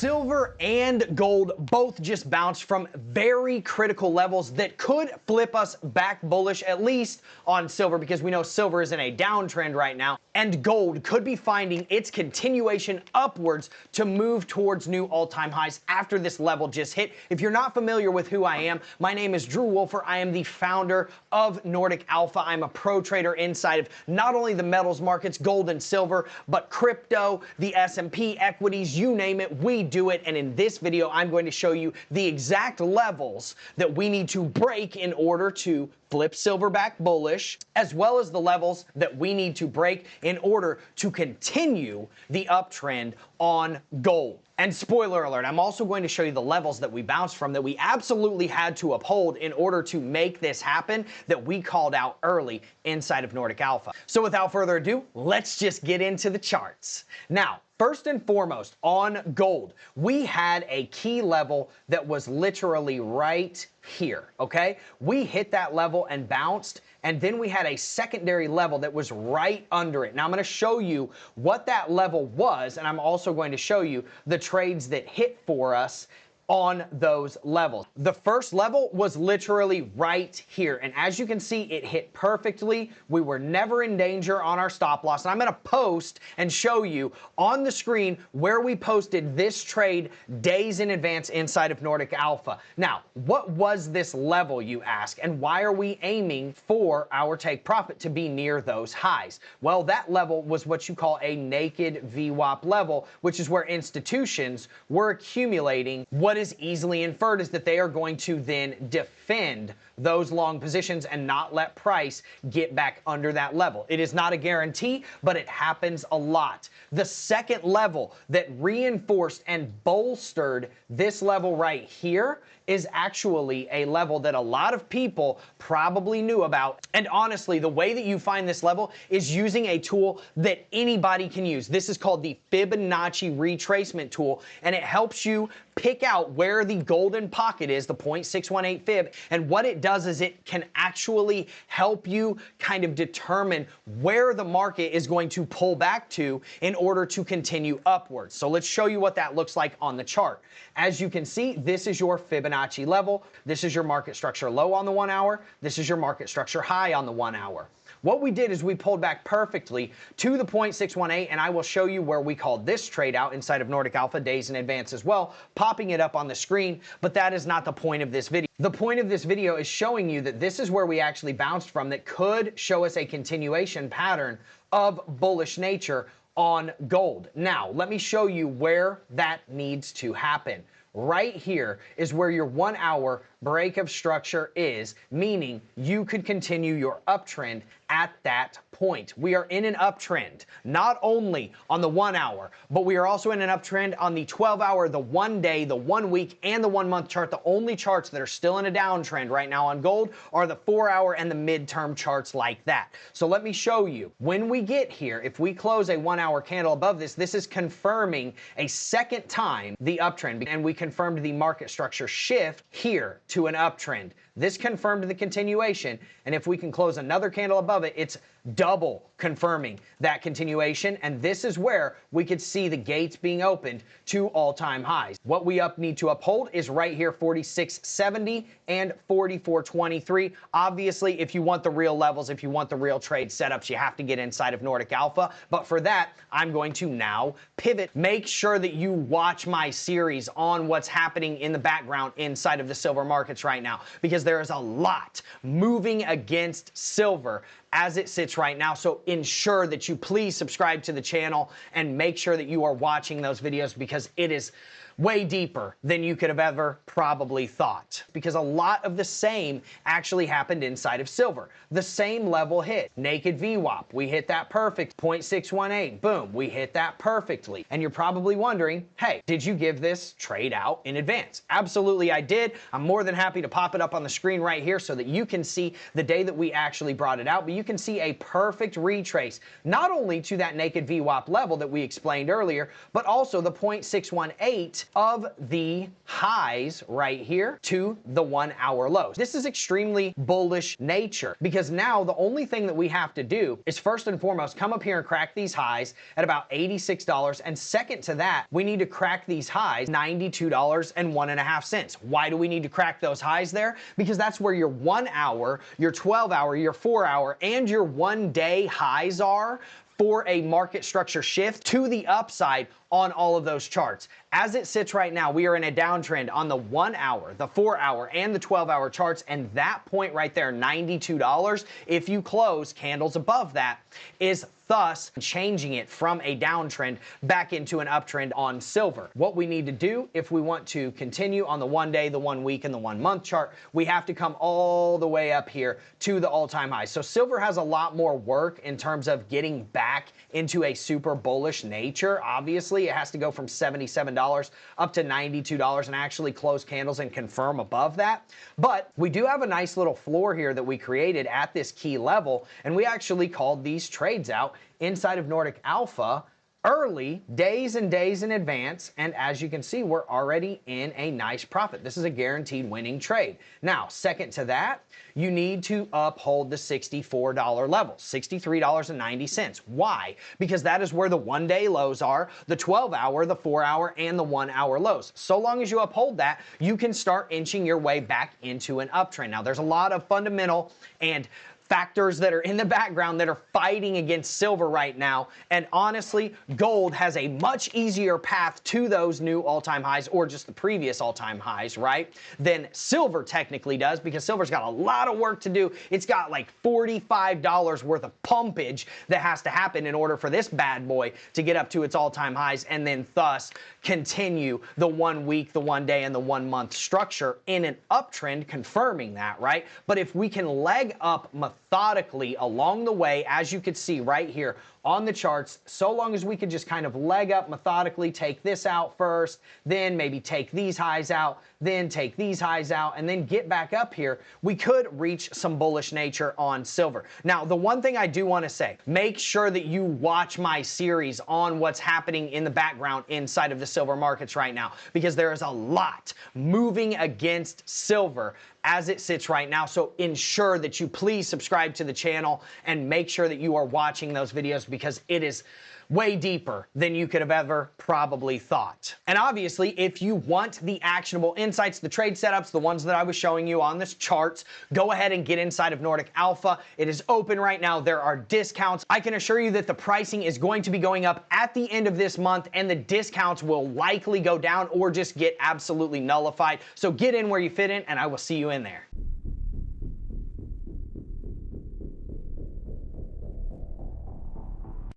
Silver and gold both just bounced from very critical levels that could flip us back bullish, at least on silver, because we know silver is in a downtrend right now, and gold could be finding its continuation upwards to move towards new all-time highs after this level just hit. If you're not familiar with who I am, my name is Drew Wolfer. I am the founder of Nordic Alpha. I'm a pro trader inside of not only the metals markets, gold and silver, but crypto, the S&P, equities, you name it, we do it. And in this video, I'm going to show you the exact levels that we need to break in order to flip silver back bullish, as well as the levels that we need to break in order to continue the uptrend on gold. And spoiler alert, I'm also going to show you the levels that we bounced from that we absolutely had to uphold in order to make this happen that we called out early inside of Nordic Alpha. So without further ado, let's just get into the charts. Now, first and foremost, on gold, we had a key level that was literally right here, okay? We hit that level and bounced, and then we had a secondary level that was right under it. Now I'm going to show you what that level was, and I'm also going to show you the trades that hit for us on those levels. The first level was literally right here, and as you can see, it hit perfectly. We were never in danger on our stop loss, and I'm gonna post and show you on the screen where we posted this trade days in advance inside of Nordic Alpha. Now, what was this level, you ask, and why are we aiming for our take profit to be near those highs? Well, that level was what you call a naked VWAP level, which is where institutions were accumulating. What is easily inferred is that they are going to then defend those long positions and not let price get back under that level. It is not a guarantee, but it happens a lot. The second level that reinforced and bolstered this level right here is actually a level that a lot of people probably knew about. And honestly, the way that you find this level is using a tool that anybody can use. This is called the Fibonacci retracement tool, and it helps you pick out where the golden pocket is, the 0.618 fib, and what it does is it can actually help you kind of determine where the market is going to pull back to in order to continue upwards. So let's show you what that looks like on the chart. As you can see, this is your Fibonacci level. This is your market structure low on the 1 hour. This is your market structure high on the 1 hour. What we did is we pulled back perfectly to the 0.618, and I will show you where we called this trade out inside of Nordic Alpha days in advance as well, popping it up on the screen, but that is not the point of this video. The point of this video is showing you that this is where we actually bounced from that could show us a continuation pattern of bullish nature on gold. Now, let me show you where that needs to happen. Right here is where your 1 hour break of structure is, meaning you could continue your uptrend at that point. We are in an uptrend, not only on the 1 hour, but we are also in an uptrend on the 12 hour, the 1 day, the 1 week, and the 1 month chart. The only charts that are still in a downtrend right now on gold are the 4 hour and the midterm charts like that. So let me show you. When we get here, if we close a 1 hour candle above this, this is confirming a second time the uptrend, and we confirmed the market structure shift here to an uptrend. This confirmed the continuation, and if we can close another candle above it, it's double confirming that continuation, and this is where we could see the gates being opened to all-time highs. What we need to uphold is right here, 46.70 and 44.23. Obviously, if you want the real levels, if you want the real trade setups, you have to get inside of Nordic Alpha, but for that, I'm going to now pivot. Make sure that you watch my series on what's happening in the background inside of the silver markets right now, because there is a lot moving against silver as it sits right now. So ensure that you please subscribe to the channel and make sure that you are watching those videos, because it is way deeper than you could have ever probably thought, because a lot of the same actually happened inside of silver. The same level hit, naked VWAP, we hit that perfect, 0.618, boom, we hit that perfectly. And you're probably wondering, hey, did you give this trade out in advance? Absolutely I did. I'm more than happy to pop it up on the screen right here so that you can see the day that we actually brought it out, but you can see a perfect retrace, not only to that naked VWAP level that we explained earlier, but also the 0.618 of the highs right here to the 1 hour lows. This is extremely bullish nature because now the only thing that we have to do is first and foremost come up here and crack these highs at about $86, and second to that, we need to crack these highs $92.01. Why do we need to crack those highs there? Because that's where your 1 hour, your 12 hour, your 4 hour, and your 1 day highs are for a market structure shift to the upside on all of those charts. As it sits right now, we are in a downtrend on the 1 hour, the 4 hour, and the 12 hour charts, and that point right there, $92, if you close candles above that, is thus changing it from a downtrend back into an uptrend on silver. What we need to do if we want to continue on the 1 day, the 1 week, and the 1 month chart, we have to come all the way up here to the all-time highs. So silver has a lot more work in terms of getting back into a super bullish nature. Obviously, it has to go from $77 up to $92 and actually close candles and confirm above that. But we do have a nice little floor here that we created at this key level, and we actually called these trades out inside of Nordic Alpha early, days and days in advance, and as you can see, we're already in a nice profit. This is a guaranteed winning trade. Now, second to that, you need to uphold the $64 level, $63.90. Why? Because that is where the 1 day lows are, the 12 hour, the 4 hour, and the 1 hour lows. So long as you uphold that, you can start inching your way back into an uptrend. Now, there's a lot of fundamental and factors that are in the background that are fighting against silver right now, and honestly, gold has a much easier path to those new all-time highs, or just the previous all-time highs, right, than silver technically does, because silver's got a lot of work to do. It's got like $45 worth of pumpage that has to happen in order for this bad boy to get up to its all-time highs, and then thus continue the 1 week, the 1 day, and the 1 month structure in an uptrend, confirming that, right? But if we can leg up methodically along the way, as you could see right here on the charts, so long as we could just kind of leg up methodically, take this out first, then maybe take these highs out, then take these highs out, and then get back up here, we could reach some bullish nature on silver. Now, the one thing I do want to say, make sure that you watch my series on what's happening in the background inside of the silver markets right now, because there is a lot moving against silver as it sits right now. So ensure that you please subscribe to the channel and make sure that you are watching those videos, because it is way deeper than you could have ever probably thought. And obviously, if you want the actionable insights, the trade setups, the ones that I was showing you on this charts, go ahead and get inside of Nordic Alpha. It is open right now. There are discounts. I can assure you that the pricing is going to be going up at the end of this month, and the discounts will likely go down or just get absolutely nullified. So get in where you fit in, and I will see you in there.